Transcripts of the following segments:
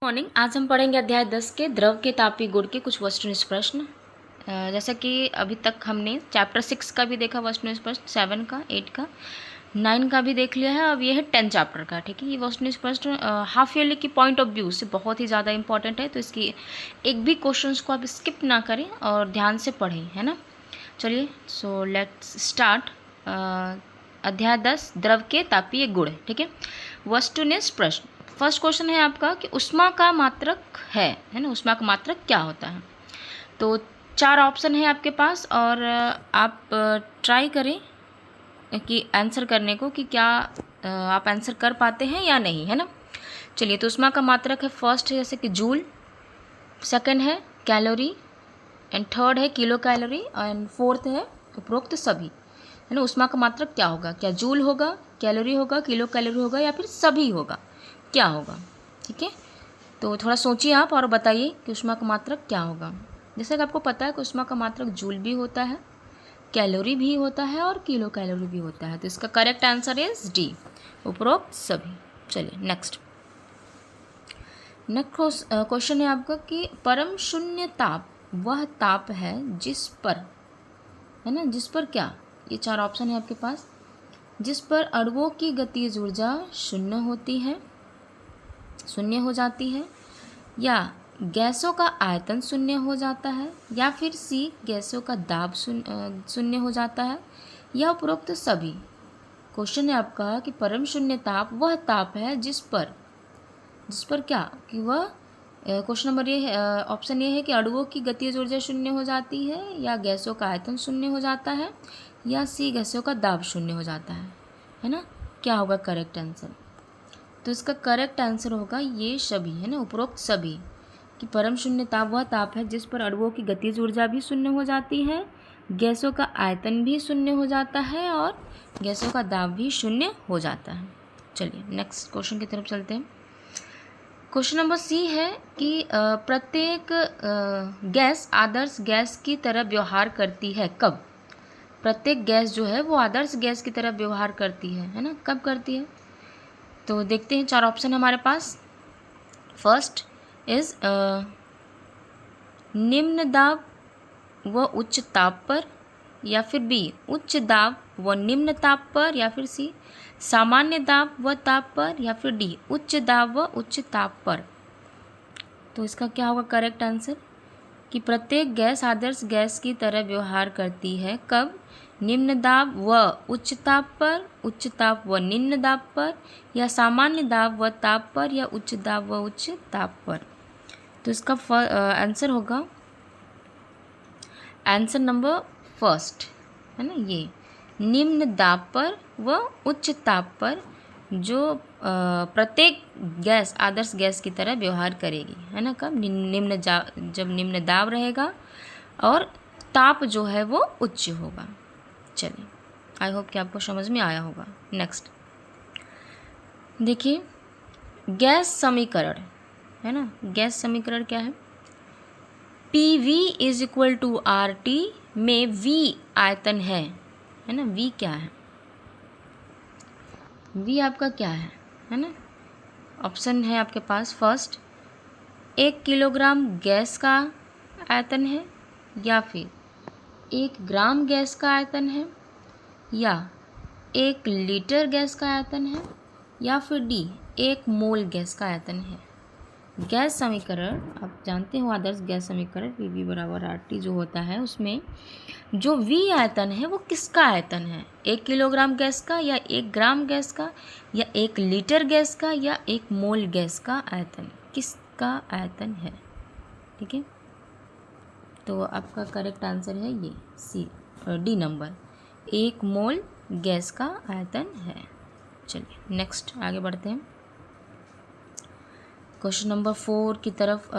Morning. आज हम पढ़ेंगे अध्याय 10 के द्रव के तापीय गुण के कुछ वस्तुनिष्ठ प्रश्न। जैसा कि अभी तक हमने चैप्टर 6 का भी देखा वस्तुनिष्ठ प्रश्न, 7 का, 8 का, 9 का भी देख लिया है। अब ये है 10 चैप्टर का। ठीक है, ये वस्तुनिष्ठ प्रश्न हाफ ईयरली की पॉइंट ऑफ व्यू से बहुत ही ज़्यादा इंपॉर्टेंट है, तो इसकी एक भी क्वेश्चंस को आप स्किप ना करें और ध्यान से पढ़ें, है ना। चलिए, सो लेट्स स्टार्ट। अध्याय 10 द्रव के तापीय गुण। ठीक है, वस्तुनिष्ठ प्रश्न। फर्स्ट क्वेश्चन है आपका कि ऊष्मा का मात्रक है ना। ऊष्मा का मात्रक क्या होता है? तो 4 ऑप्शन है आपके पास और आप ट्राई करें कि आंसर करने को कि क्या आप आंसर कर पाते हैं या नहीं, है ना। चलिए, तो ऊष्मा का मात्रक है फर्स्ट है जैसे कि जूल, सेकंड है कैलोरी, एंड थर्ड है किलो कैलोरी, एंड फोर्थ है उपरोक्त सभी, है ना। ऊष्मा का मात्रक क्या होगा? क्या जूल होगा, कैलोरी होगा, किलो कैलोरी होगा, या फिर सभी होगा? क्या होगा? ठीक है, तो थोड़ा सोचिए आप और बताइए कि ऊष्मा का मात्रक क्या होगा। जैसे कि आपको पता है कि ऊष्मा का मात्रक जूल भी होता है, कैलोरी भी होता है और किलो कैलोरी भी होता है। तो इसका करेक्ट आंसर इज डी, उपरोक्त सभी। चलिए नेक्स्ट क्वेश्चन है आपका कि परम शून्य ताप वह ताप है जिस पर, है ना, जिस पर क्या? ये 4 ऑप्शन है आपके पास। जिस पर अणुओं की गतिज ऊर्जा शून्य हो जाती है, या गैसों का आयतन शून्य हो जाता है, या फिर सी गैसों का दाब शून्य हो जाता है, या उपरोक्त सभी। क्वेश्चन है आपका कि परम शून्य ताप वह ताप है जिस पर क्या, कि वह क्वेश्चन नंबर ये ऑप्शन ये है कि अणुओं की गतिज ऊर्जा शून्य हो जाती है, या गैसों का आयतन शून्य हो जाता है, या सी गैसों का दाब शून्य हो जाता है ना। क्या होगा करेक्ट आंसर? तो इसका करेक्ट आंसर होगा ये सभी, है ना, उपरोक्त सभी। कि परम शून्य ताप वह ताप है जिस पर अणुओं की गतिज ऊर्जा भी शून्य हो जाती है, गैसों का आयतन भी शून्य हो जाता है और गैसों का दाब भी शून्य हो जाता है। चलिए नेक्स्ट क्वेश्चन की तरफ चलते हैं। क्वेश्चन नंबर सी है कि प्रत्येक गैस आदर्श गैस की तरह व्यवहार करती है कब? प्रत्येक गैस जो है वो आदर्श गैस की तरह व्यवहार करती है ना, कब करती है? तो देखते हैं, 4 ऑप्शन हमारे पास। फर्स्ट इज निम्न दाब व उच्च ताप पर, या फिर बी उच्च दाब व निम्न ताप पर, या फिर सी सामान्य दाब व ताप पर, या फिर डी उच्च दाब व उच्च ताप पर। तो इसका क्या होगा करेक्ट आंसर? कि प्रत्येक गैस आदर्श गैस की तरह व्यवहार करती है कब? निम्न दाब व उच्च ताप पर, उच्च ताप व निम्न दाब पर, या सामान्य दाब व ताप पर, या उच्च दाब व उच्च ताप पर। तो इसका आंसर होगा आंसर नंबर फर्स्ट, है ना, ये निम्न दाब पर व उच्च ताप पर जो प्रत्येक गैस आदर्श गैस की तरह व्यवहार करेगी, है ना। कब? जब निम्न दाब रहेगा और ताप जो है वो उच्च होगा। चलिए, आई होप कि आपको समझ में आया होगा। नेक्स्ट देखिए, गैस समीकरण, है ना। गैस समीकरण क्या है? PV is equal to RT में V आयतन है ना। V क्या है? V आपका क्या है ना। ऑप्शन है आपके पास। फर्स्ट 1 किलोग्राम गैस का आयतन है, या फिर 1 ग्राम गैस का आयतन है, या 1 लीटर गैस का आयतन है, या फिर डी 1 मोल गैस का आयतन है। गैस समीकरण आप जानते हो, आदर्श गैस समीकरण PV बराबर RT जो होता है, उसमें जो V आयतन है वो किसका आयतन है? 1 किलोग्राम गैस का, या 1 ग्राम गैस का, या 1 लीटर गैस का, या 1 मोल गैस का आयतन, किसका आयतन है? ठीक है, तो आपका करेक्ट आंसर है ये सी, डी नंबर, 1 मोल गैस का आयतन है। चलिए नेक्स्ट आगे बढ़ते हैं। क्वेश्चन नंबर 4 की तरफ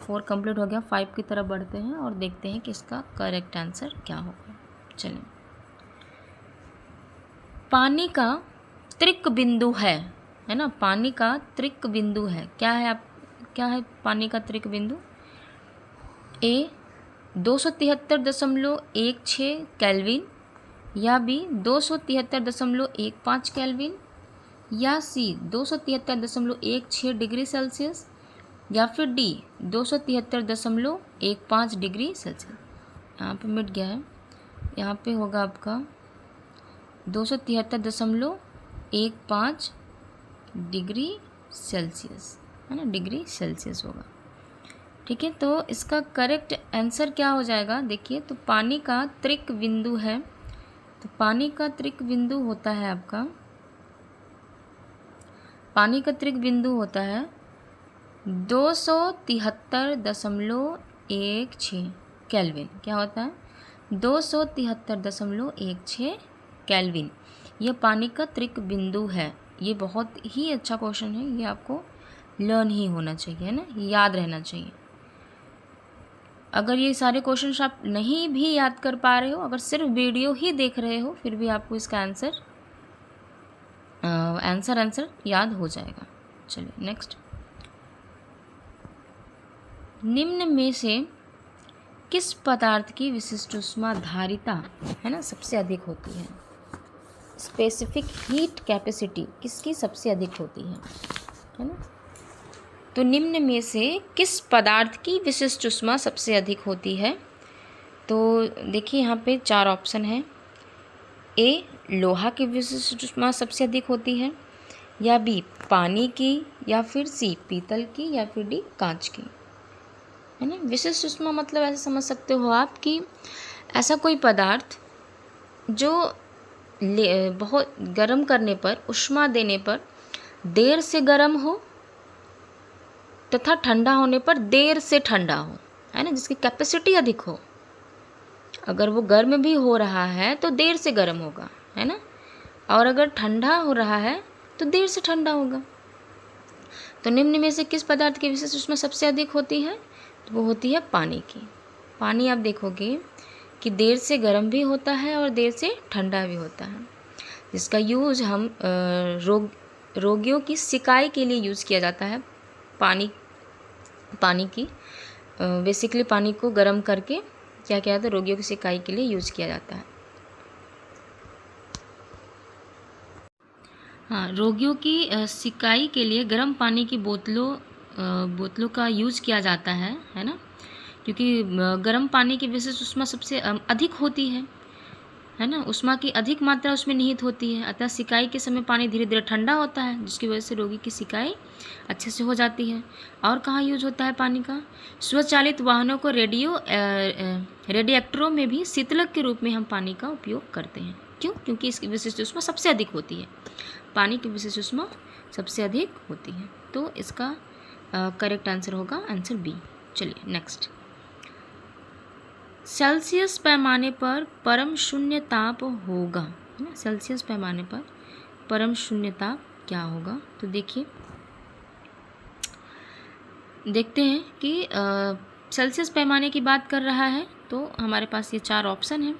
4 कंप्लीट हो गया, 5 की तरफ बढ़ते हैं और देखते हैं कि इसका करेक्ट आंसर क्या होगा। चलिए, पानी का त्रिक बिंदु है ना। पानी का त्रिक बिंदु है, क्या है क्या है पानी का त्रिक बिंदु? ए 273.16 केल्विन, या बी 273.15 केल्विन, या सी 273.16 डिग्री सेल्सियस, या फिर डी 273.15 डिग्री सेल्सियस। यहाँ पे मिट गया है, यहाँ पे होगा आपका 273.15 डिग्री सेल्सियस, है ना, डिग्री सेल्सियस होगा। ठीक है, तो इसका करेक्ट आंसर क्या हो जाएगा? देखिए, तो पानी का त्रिक बिंदु है, तो पानी का त्रिक बिंदु होता है आपका, पानी का त्रिक बिंदु होता है 273.16 केल्विन। क्या होता है? 273.16 केल्विन। यह पानी का त्रिक बिंदु है। ये बहुत ही अच्छा क्वेश्चन है, ये आपको लर्न ही होना चाहिए, है ना, याद रहना चाहिए। अगर ये सारे क्वेश्चन आप नहीं भी याद कर पा रहे हो, अगर सिर्फ वीडियो ही देख रहे हो, फिर भी आपको इसका आंसर याद हो जाएगा। चलिए नेक्स्ट, निम्न में से किस पदार्थ की विशिष्ट ऊष्मा धारिता, है ना, सबसे अधिक होती है? स्पेसिफिक हीट कैपेसिटी किसकी सबसे अधिक होती है ना? तो निम्न में से किस पदार्थ की विशिष्ट ऊष्मा सबसे अधिक होती है? तो देखिए यहाँ पे 4 ऑप्शन हैं। ए, लोहा की विशिष्ट ऊष्मा सबसे अधिक होती है, या बी, पानी की, या फिर सी, पीतल की, या फिर डी, कांच की, है ना। विशिष्ट ऊष्मा मतलब ऐसे समझ सकते हो आप कि ऐसा कोई पदार्थ जो बहुत गर्म करने पर, ऊष्मा देने पर देर से गर्म हो तथा ठंडा होने पर देर से ठंडा हो, है ना, जिसकी कैपेसिटी अधिक हो। अगर वो गर्म भी हो रहा है तो देर से गर्म होगा, है ना, और अगर ठंडा हो रहा है तो देर से ठंडा होगा। तो निम्न में से किस पदार्थ की विशिष्ट ऊष्मा सबसे अधिक होती है? तो वो होती है पानी की। पानी आप देखोगे कि देर से गर्म भी होता है और देर से ठंडा भी होता है, जिसका यूज हम रोगियों की सिकाई के लिए यूज़ किया जाता है। पानी की बेसिकली पानी को गर्म करके क्या किया जाता है, रोगियों की सिकाई के लिए यूज़ किया जाता है। हाँ, रोगियों की सिकाई के लिए गर्म पानी की बोतलों का यूज़ किया जाता है ना, क्योंकि गर्म पानी की विशिष्ट ऊष्मा सबसे अधिक होती है ना, ऊष्मा की अधिक मात्रा उसमें निहित होती है। अतः सिकाई के समय पानी धीरे धीरे ठंडा होता है, जिसकी वजह से रोगी की सिकाई अच्छे से हो जाती है। और कहाँ यूज होता है पानी का? स्वचालित वाहनों को रेडिएक्टरों में भी शीतलक के रूप में हम पानी का उपयोग करते हैं। क्यों? क्योंकि इसकी विशिष्ट ऊष्मा सबसे अधिक होती है, पानी की विशिष्ट ऊष्मा सबसे अधिक होती है। तो इसका करेक्ट आंसर होगा आंसर बी। चलिए नेक्स्ट, सेल्सियस पैमाने पर परम शून्य ताप होगा, है ना, सेल्सियस पैमाने पर परम शून्य ताप क्या होगा? तो देखते हैं कि सेल्सियस पैमाने की बात कर रहा है, तो हमारे पास ये 4 ऑप्शन हैं।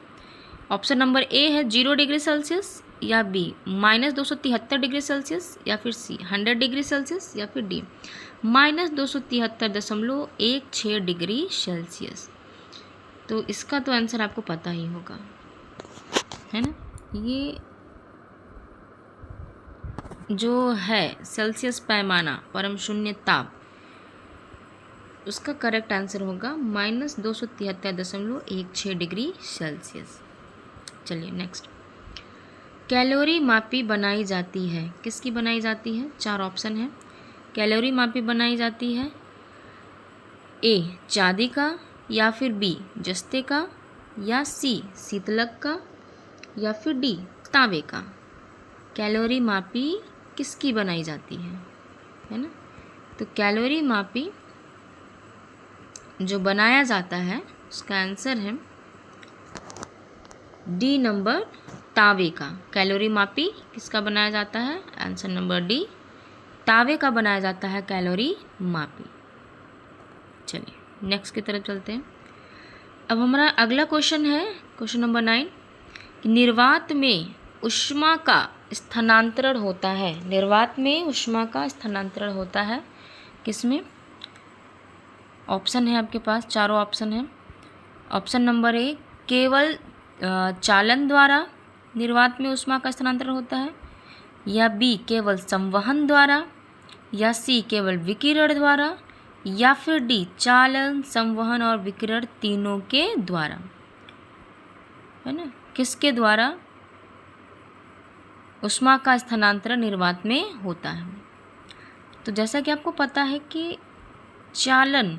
ऑप्शन नंबर ए है 0 डिग्री सेल्सियस, या बी -273 डिग्री सेल्सियस, या फिर सी 100 डिग्री सेल्सियस, या फिर डी -273.16 डिग्री सेल्सियस। तो इसका तो आंसर आपको पता ही होगा, है ना। ये जो है सेल्सियस पैमाना, परम शून्य ताप, उसका करेक्ट आंसर होगा -273.16 डिग्री सेल्सियस। चलिए नेक्स्ट, कैलोरी मापी बनाई जाती है, किसकी बनाई जाती है? 4 ऑप्शन है। कैलोरी मापी बनाई जाती है ए, चांदी का, या फिर बी, जस्ते का, या सी, शीतलक का, या फिर डी, तांबे का। कैलोरी मापी किसकी बनाई जाती है ना? तो कैलोरी मापी जो बनाया जाता है उसका आंसर है डी नंबर, तांबे का। कैलोरी मापी किसका बनाया जाता है? आंसर नंबर डी, तांबे का बनाया जाता है कैलोरी मापी। चलिए नेक्स्ट की तरफ चलते हैं। अब हमारा अगला क्वेश्चन है क्वेश्चन नंबर 9 कि निर्वात में ऊष्मा का स्थानांतरण होता है। निर्वात में ऊष्मा का स्थानांतरण होता है किसमें? ऑप्शन है आपके पास, चारों ऑप्शन है। ऑप्शन नंबर ए, केवल चालन द्वारा निर्वात में ऊष्मा का स्थानांतरण होता है, या बी, केवल संवहन द्वारा, या सी, केवल विकिरण द्वारा, या फिर डी चालन, संवहन और विकिरण तीनों के द्वारा, है ना। किसके द्वारा? ऊष्मा का स्थानांतरण निर्वात में होता है। तो जैसा कि आपको पता है कि चालन,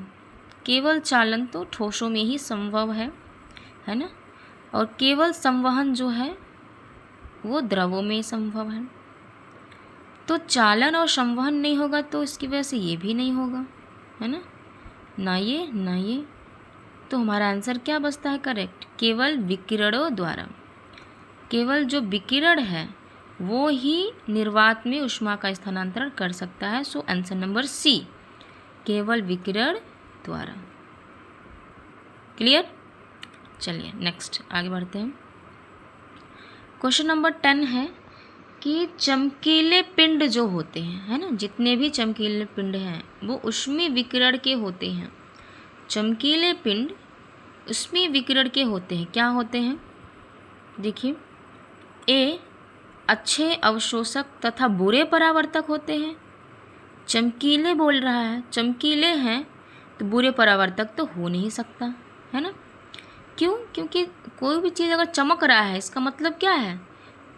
केवल चालन तो ठोसों में ही संभव है ना, और केवल संवहन जो है वो द्रवों में संभव है। तो चालन और संवहन नहीं होगा तो इसकी वजह से ये भी नहीं होगा, है ना, ना ये। तो हमारा आंसर क्या बचता है करेक्ट? केवल विकिरणों द्वारा, केवल जो विकिरण है वो ही निर्वात में ऊष्मा का स्थानांतरण कर सकता है। सो आंसर नंबर सी, केवल विकिरण द्वारा। क्लियर? चलिए नेक्स्ट आगे बढ़ते हैं। क्वेश्चन नंबर 10 है कि चमकीले पिंड जो होते हैं, है ना, जितने भी चमकीले पिंड हैं वो ऊष्मीय विकिरण के होते हैं। चमकीले पिंड ऊष्मीय विकिरण के होते हैं। क्या होते हैं? देखिए, ए अच्छे अवशोषक तथा बुरे परावर्तक होते हैं। चमकीले बोल रहा है, चमकीले हैं तो बुरे परावर्तक तो हो नहीं सकता, है ना। क्यों? क्योंकि कोई भी चीज़ अगर चमक रहा है इसका मतलब क्या है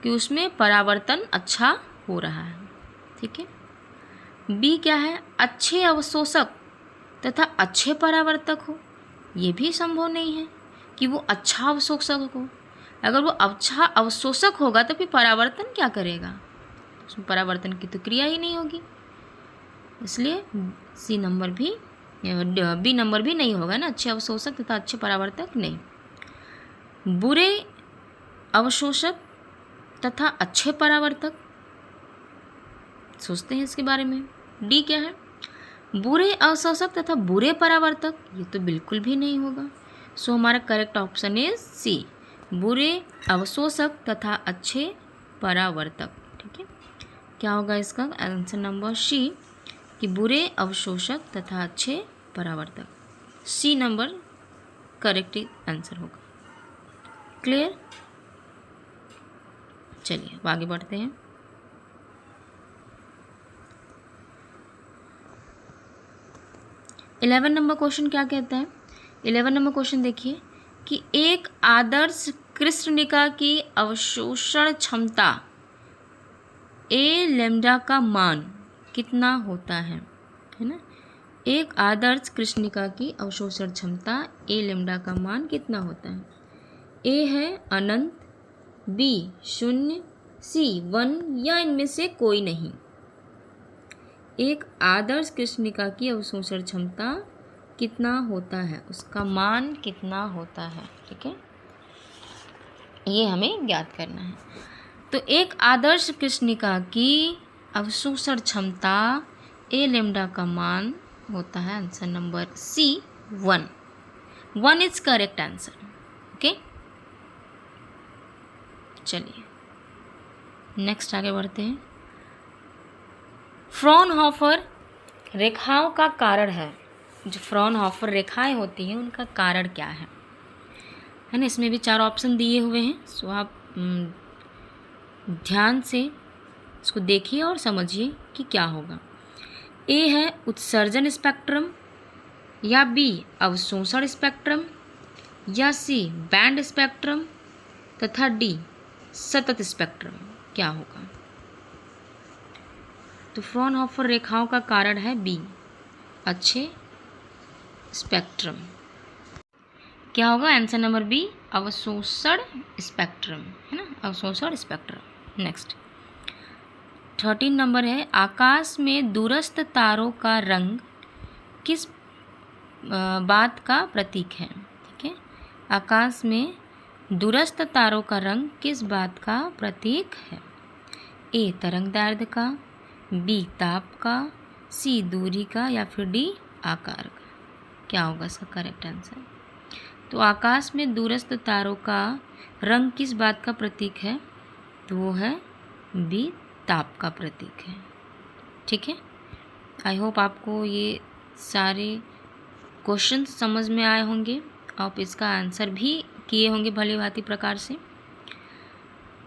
कि उसमें परावर्तन अच्छा हो रहा है। ठीक है। बी क्या है? अच्छे अवशोषक तथा अच्छे परावर्तक हो। ये भी संभव नहीं है कि वो अच्छा अवशोषक हो। अगर वो अच्छा अवशोषक होगा तो फिर परावर्तन क्या करेगा? उसमें परावर्तन की तो क्रिया ही नहीं होगी। इसलिए सी नंबर भी, बी नंबर भी नहीं होगा ना, अच्छे अवशोषक तथा अच्छे परावर्तक नहीं। बुरे अवशोषक तथा अच्छे परावर्तक, सोचते हैं इसके बारे में। डी क्या है? बुरे अवशोषक तथा बुरे परावर्तक, ये तो बिल्कुल भी नहीं होगा। सो हमारा करेक्ट ऑप्शन इज सी, बुरे अवशोषक तथा अच्छे परावर्तक। ठीक है, क्या होगा इसका आंसर नंबर सी, कि बुरे अवशोषक तथा अच्छे परावर्तक। सी नंबर करेक्ट आंसर होगा। क्लियर? चलिए अब आगे बढ़ते हैं। इलेवन नंबर क्वेश्चन क्या कहता है? 11 नंबर क्वेश्चन देखिए कि एक आदर्श कृष्णिका की अवशोषण क्षमता ए लैम्डा का मान कितना होता है ना। एक आदर्श कृष्णिका की अवशोषण क्षमता ए लैम्डा का मान कितना होता है? ए है अनंत, बी 0, सी 1 या इनमें से कोई नहीं। एक आदर्श कृष्णिका की अवशोषण क्षमता कितना होता है, उसका मान कितना होता है। ठीक है, ये हमें ज्ञात करना है। तो एक आदर्श कृष्णिका की अवशोषण क्षमता ए लैम्डा का मान होता है answer number C 1। 1 is correct answer. Okay, चलिए नेक्स्ट आगे बढ़ते हैं। फ्रॉनहोफर रेखाओं का कारण है। जो फ्रॉनहोफर रेखाएं होती हैं उनका कारण क्या है ना। इसमें भी 4 ऑप्शन दिए हुए हैं। सो आप ध्यान से इसको देखिए और समझिए कि क्या होगा। ए है उत्सर्जन स्पेक्ट्रम, या बी अवशोषण स्पेक्ट्रम, या सी बैंड स्पेक्ट्रम, तथा डी सतत स्पेक्ट्रम। क्या होगा? तो फ्रॉनहोफर रेखाओं का कारण है बी अच्छे स्पेक्ट्रम। क्या होगा आंसर नंबर बी अवशोषण स्पेक्ट्रम, है ना, अवशोषण स्पेक्ट्रम। नेक्स्ट 13 नंबर है आकाश में दूरस्थ तारों का रंग किस बात का प्रतीक है। ठीक है, आकाश में दूरस्थ तारों का रंग किस बात का प्रतीक है? ए तरंगदैर्ध्य का, बी ताप का, सी दूरी का, या फिर डी आकार का। क्या होगा इसका करेक्ट आंसर? तो आकाश में दूरस्थ तारों का रंग किस बात का प्रतीक है? तो वो है बी ताप का प्रतीक है। ठीक है, आई होप आपको ये सारे क्वेश्चन समझ में आए होंगे। आप इसका आंसर भी किए होंगे भली भांति प्रकार से।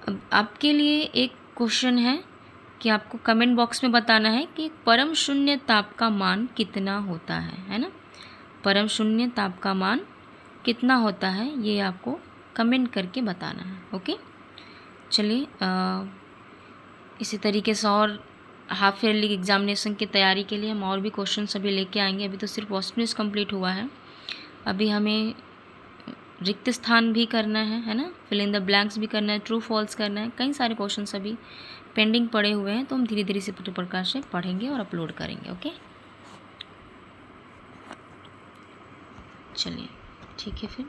अब आपके लिए एक क्वेश्चन है कि आपको कमेंट बॉक्स में बताना है कि परम शून्य ताप का मान कितना होता है ना। परम शून्य ताप का मान कितना होता है ये आपको कमेंट करके बताना है। ओके, चलिए इसी तरीके से और हाफ ईयरली एग्जामिनेशन की तैयारी के लिए हम और भी क्वेश्चन सभी लेके आएंगे। अभी तो सिर्फ क्वेश्चन न्यूज़ कंप्लीट हुआ है, अभी हमें रिक्त स्थान भी करना है ना, फिल इन द ब्लैंक्स भी करना है, ट्रू फॉल्स करना है, कई सारे क्वेश्चन अभी पेंडिंग पड़े हुए हैं, तो हम धीरे धीरे इसी प्रकार से पढ़ेंगे और अपलोड करेंगे। ओके, चलिए ठीक है, फिर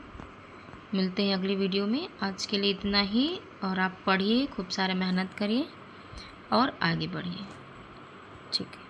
मिलते हैं अगली वीडियो में। आज के लिए इतना ही, और आप पढ़िए, खूब सारा मेहनत करिए और आगे बढ़िए। ठीक है।